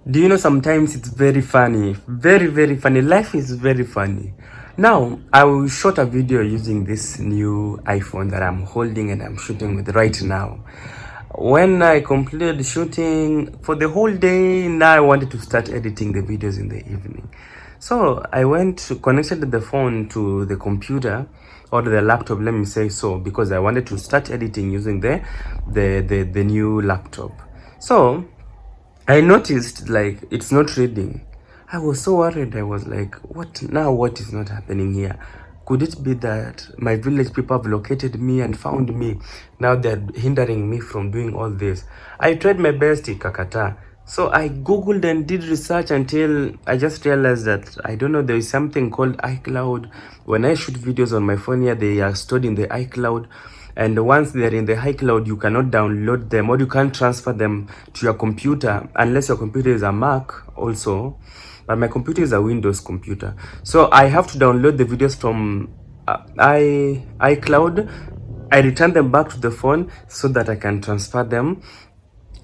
Do you know, sometimes it's very funny, very funny. Life is very funny. Now I will shot a video using this new iPhone that I'm holding and I'm shooting with right now. When I completed shooting for the whole day, now I wanted to start editing the videos in the evening. So I connected the phone to the computer or the laptop, let me say so, because I wanted to start editing using the new laptop. So I noticed like it's not reading. I was so worried. I was like, what now? What is not happening here? Could it be that my village people have located me and found me? Now they're hindering me from doing all this. I tried my best, ikakata. So I googled and did research until I just realized that, I don't know, there is something called iCloud. When I shoot videos on my phone here, they are stored in the iCloud. And once they're in the iCloud, you cannot download them or you can't transfer them to your computer unless your computer is a Mac also. But my computer is a Windows computer. So I have to download the videos from iCloud. I return them back to the phone so that I can transfer them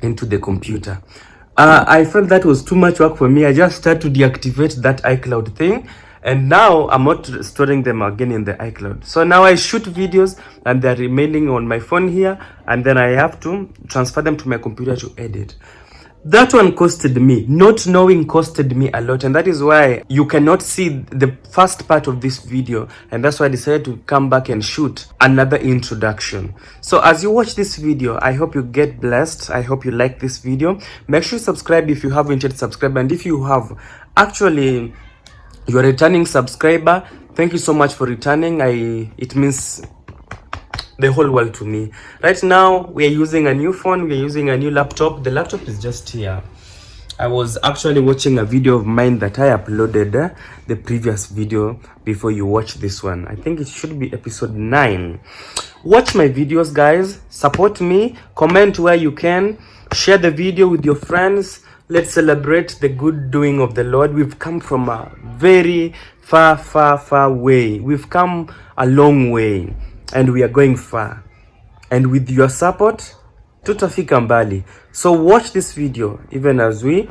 into the computer. I felt that was too much work for me. I just started to deactivate that iCloud thing. And now I'm not storing them again in the iCloud. So now I shoot videos and they're remaining on my phone here. And then I have to transfer them to my computer to edit. That one costed me, not knowing costed me a lot, and that is why you cannot see the first part of this video, and that's why I decided to come back and shoot another introduction. So as you watch this video, I hope you get blessed. I hope you like this video. Make sure you subscribe if you haven't yet subscribed, and if you have, actually you're a returning subscriber, thank you so much for returning. It means the whole world to me. Right now we are using a new phone, we are using a new laptop. The laptop is just here. I was actually watching a video of mine that I uploaded the previous video before you watch this one. I think it should be episode 9. Watch my videos, guys, support me, comment where you can, share the video with your friends. Let's celebrate the good doing of the Lord. We've come from a very far way. We've come a long way. And we are going far, and with your support tutafika mbali. So watch this video even as we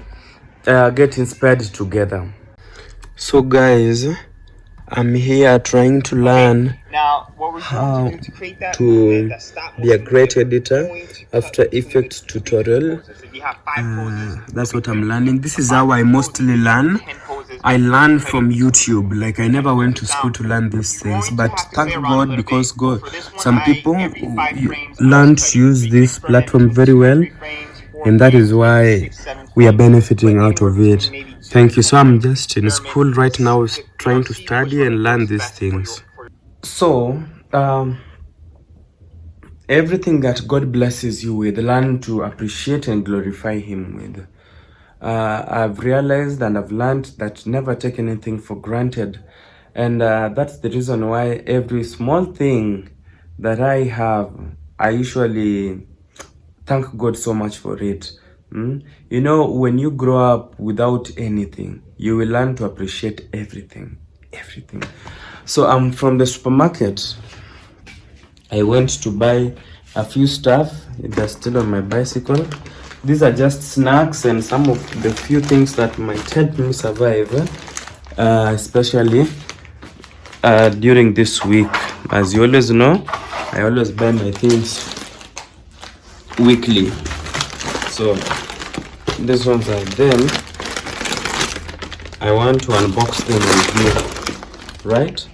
get inspired together. So guys, I'm here trying to learn how to be a great editor after Effects tutorial. That's what I'm learning. This is how I mostly learn. I learn from YouTube. Like, I never went to school to learn these things, but thank God, because some people learn to use this platform very well, and that is why we are benefiting out of it. Thank you. So I'm just in school right now, trying to study and learn these things. So everything that God blesses you with, learn to appreciate and glorify Him with. I've realized and I've learned that never take anything for granted, and that's the reason why every small thing that I have, I usually thank God so much for it. You know, when you grow up without anything, you will learn to appreciate everything. So I'm from the supermarket. I went to buy a few stuff. They're still on my bicycle. These are just snacks and some of the few things that might help me survive, especially during this week. As you always know, I always buy my things weekly. So these ones are them. I want to unbox them with you, right?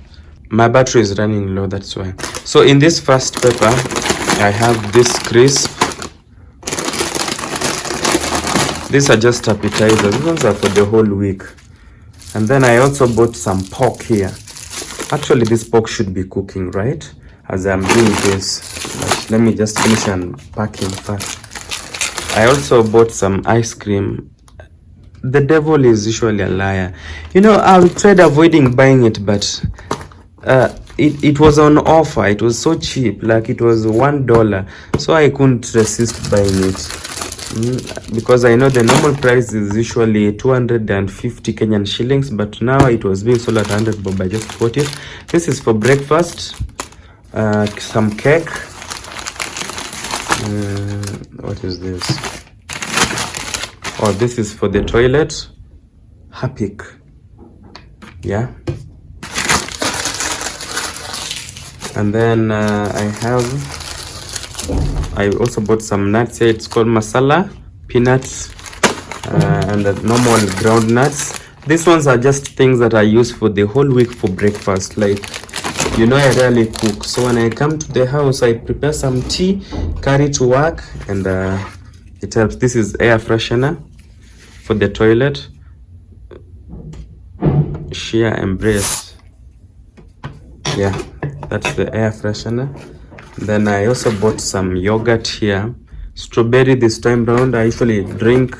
My battery is running low, that's why. So in this first paper, I have this crisp. These are just appetizers. These ones are for the whole week. And then I also bought some pork here. Actually, this pork should be cooking, right? As I'm doing this. But let me just finish unpacking first. I also bought some ice cream. The devil is usually a liar. You know, I tried avoiding buying it, but it was on offer. It was so cheap. Like, it was $1. So I couldn't resist buying it. Because I know the normal price is usually 250 Kenyan shillings, but now it was being sold at 100 bob. I just bought it. This is for breakfast. Some cake. What is this? Oh, this is for the toilet. Harpic. Yeah. And then I also bought some nuts here. It's called masala, peanuts, and the normal ground nuts. These ones are just things that I use for the whole week for breakfast. Like, you know, I rarely cook, so when I come to the house, I prepare some tea, carry to work, and it helps. This is air freshener for the toilet. Sheer Embrace. Yeah, that's the air freshener. Then I also bought some yogurt here, strawberry this time round. I usually drink.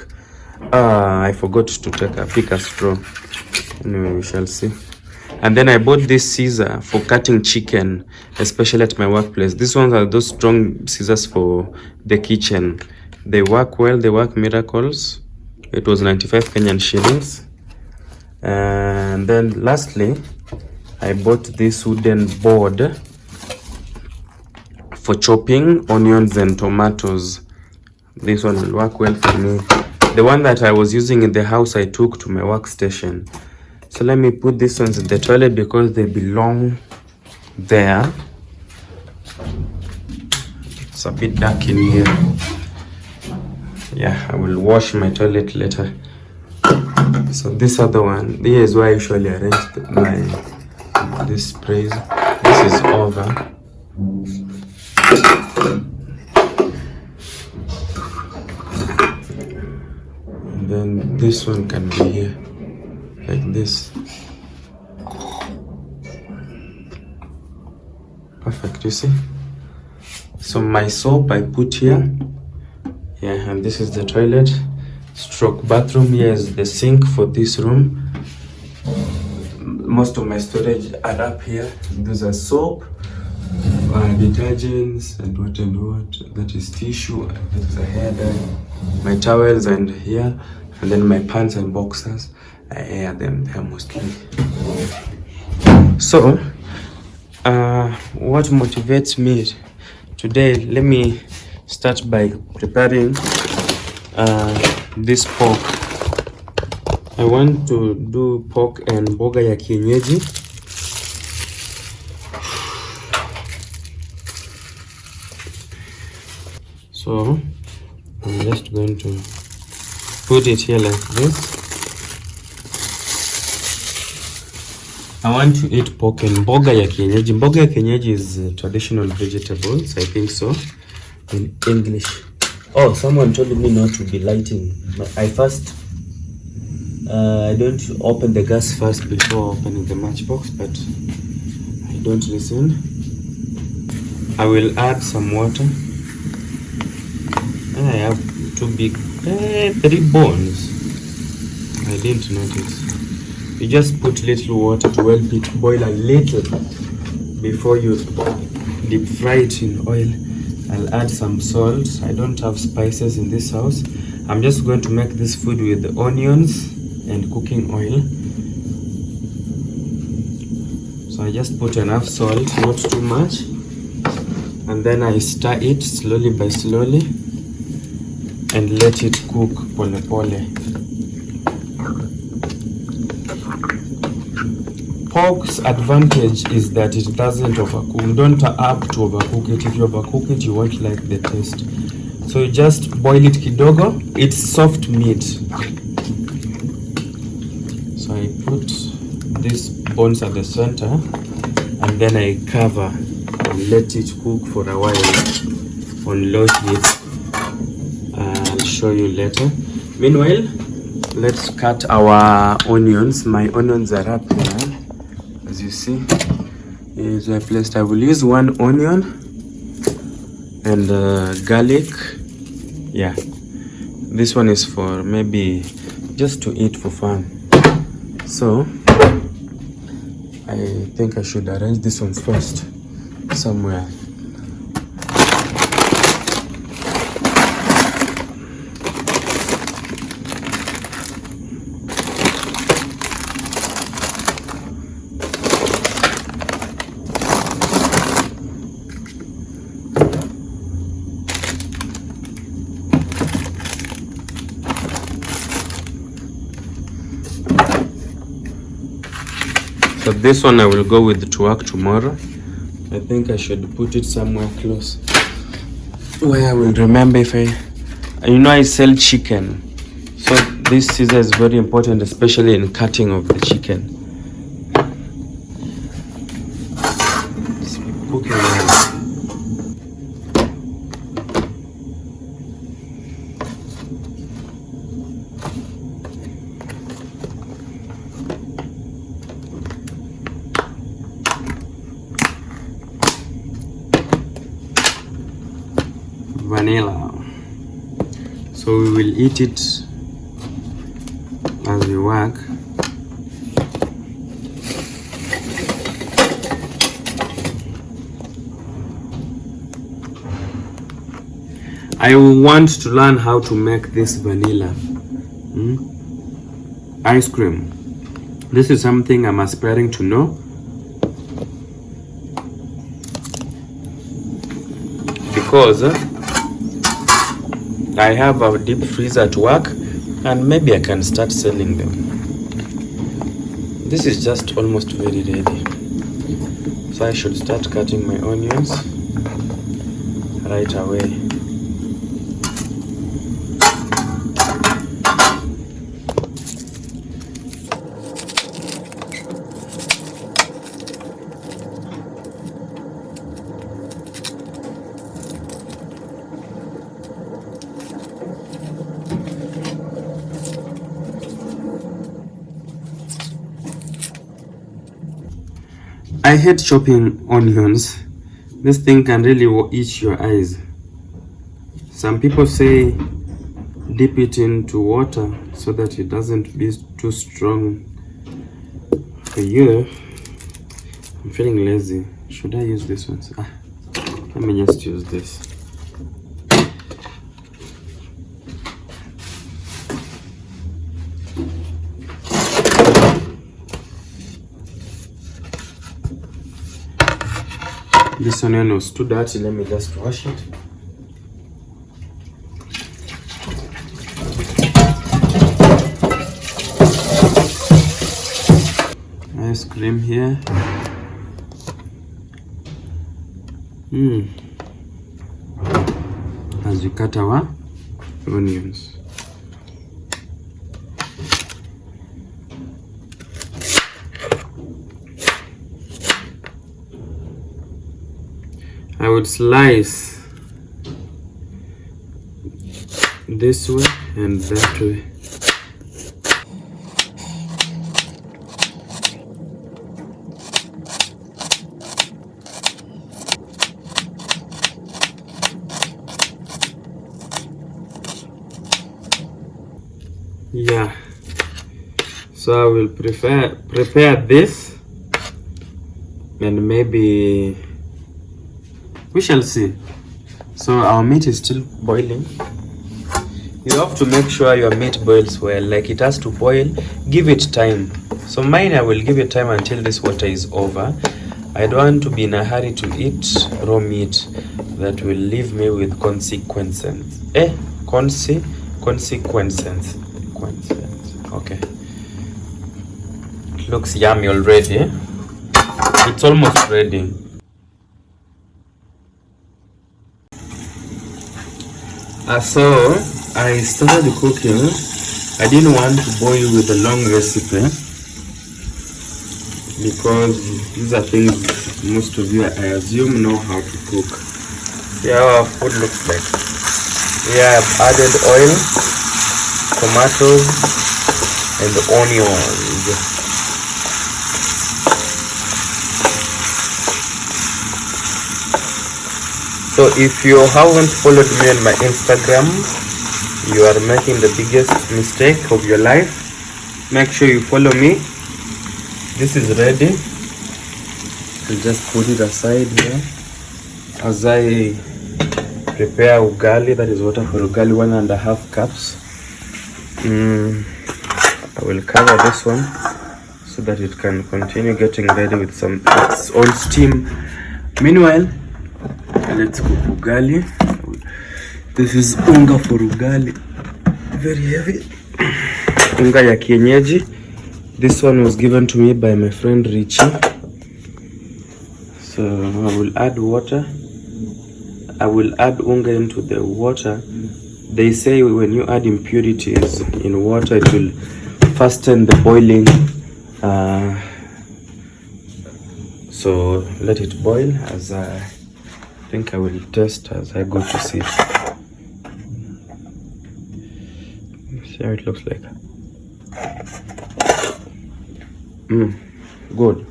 I forgot to pick a straw. Anyway, we shall see. And then I bought this scissor for cutting chicken, especially at my workplace. These ones are those strong scissors for the kitchen. They work well, they work miracles. It was 95 Kenyan shillings. And then lastly, I bought this wooden board for chopping onions and tomatoes. This one will work well for me. The one that I was using in the house, I took to my workstation. So let me put these ones in the toilet because they belong there. It's a bit dark in here. Yeah, I will wash my toilet later. So this other one, this is where I usually arrange this sprays. This is over. And then this one can be here, like this. Perfect, you see? So my soap I put here. Yeah, and this is the toilet stroke bathroom. Here is the sink for this room. Most of my storage are up here. Those are soap, detergents, and what. That is tissue. That is a hair dye. My towels and here, and then my pants and boxers. I air them there mostly. So, what motivates me today? Let me start by preparing this pork. I want to do pork and mboga ya kienyeji. So I'm just going to put it here like this. I want to eat pork and mboga ya kienyeji. Mboga ya kienyeji is traditional vegetables, I think so, in English. Oh, someone told me not to be lighting. I don't open the gas first before opening the matchbox, but I don't listen. I will add some water. And I have three bones. I didn't notice. You just put little water to help it boil a little before you deep fry it in oil. I'll add some salt. I don't have spices in this house. I'm just going to make this food with onions and cooking oil. So I just put enough salt, not too much, and then I stir it slowly by slowly and let it cook pole pole. Pork's advantage is that it doesn't overcook. You don't have to overcook it. If you overcook it, you won't like the taste. So you just boil it kidogo. It's soft meat. So I put these bones at the center and then I cover and let it cook for a while on low heat. I'll show you later. Meanwhile, let's cut our onions. My onions are up here. As you see, here's where I placed. I will use one onion and garlic. Yeah, this one is for maybe just to eat for fun. So I think I should arrange this one first somewhere. But this one I will go with to work tomorrow. I think I should put it somewhere close where I will remember if I sell chicken. So this scissor is very important, especially in cutting of the chicken. Vanilla. So we will eat it as we work. I want to learn how to make this vanilla ice cream. This is something I'm aspiring to know, because I have a deep freezer at work and maybe I can start selling them. This is just almost very ready. So I should start cutting my onions right away. I hate chopping onions. This thing can really itch your eyes. Some people say dip it into water so that it doesn't be too strong for you. I'm feeling lazy. Should I use this one? Let me just use this. This onion was too dirty. Let me just wash it. Ice cream here. As we cut our onions. I would slice this way and that way. Yeah, so I will prepare this, and maybe we shall see. So our meat is still boiling. You have to make sure your meat boils well, like it has to boil. Give it time. So mine, I will give it time until this water is over. I don't want to be in a hurry to eat raw meat that will leave me with consequences. Consequences. Okay. It looks yummy already. It's almost ready. So I started cooking. I didn't want to boil with a long recipe because these are things most of you, I assume, know how to cook. See how our food looks like. We have added oil, tomatoes, and onions. So if you haven't followed me on my Instagram, you are making the biggest mistake of your life. Make sure you follow me. This is ready. I'll just put it aside here as I prepare ugali. That is water for ugali, 1.5 cups. I will cover this one so that it can continue getting ready with its own steam. Meanwhile, let's cook ugali. This is unga for ugali, very heavy. Unga ya kienyeji This one was given to me by my friend Richie. So I will add water. I will add unga into the water. They say when you add impurities in water, it will fasten the boiling. So let it boil. As I think I will test as I go to see. See how it looks like. Good.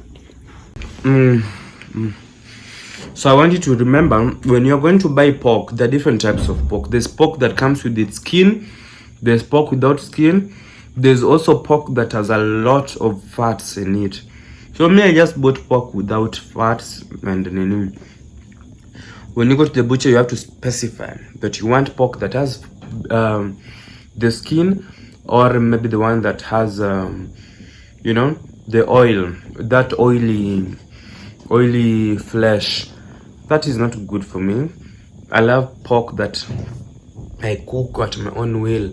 So I want you to remember, when you're going to buy pork, there are different types of pork. There's pork that comes with its skin. There's pork without skin. There's also pork that has a lot of fats in it. So me, I just bought pork without fats. And then when you go to the butcher, you have to specify that you want pork that has the skin, or maybe the one that has you know, the oil, that oily flesh. That is not good for me. I love pork that I cook at my own will.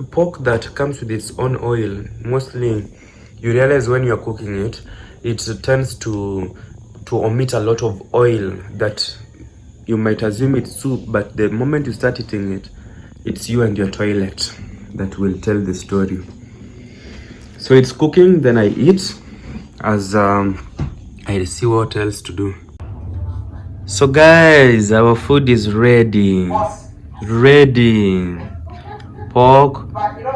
Pork that comes with its own oil, mostly you realize when you're cooking it, it tends to omit a lot of oil that you might assume it's soup, but the moment you start eating it, it's you and your toilet that will tell the story. So it's cooking, then I eat as I see what else to do. So guys, our food is ready. Pork,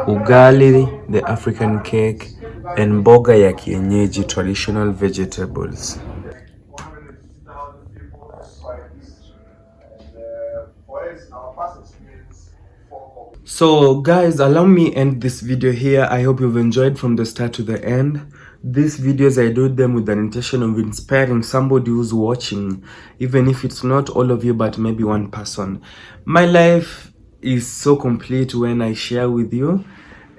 ugali, the African cake, and mboga ya kienyeji, traditional vegetables. So guys, allow me end this video here. I hope you've enjoyed from the start to the end. These videos, I do them with an intention of inspiring somebody who's watching, even if it's not all of you, but maybe one person. My life is so complete when I share with you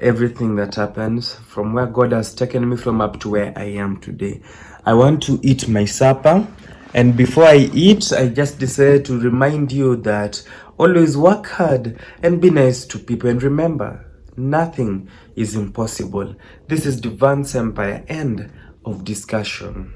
everything that happens, from where God has taken me from up to where I am today. I want to eat my supper, and before I eat, I just decided to remind you that always work hard and be nice to people, and remember, nothing is impossible. This is Devance Empire. End of discussion.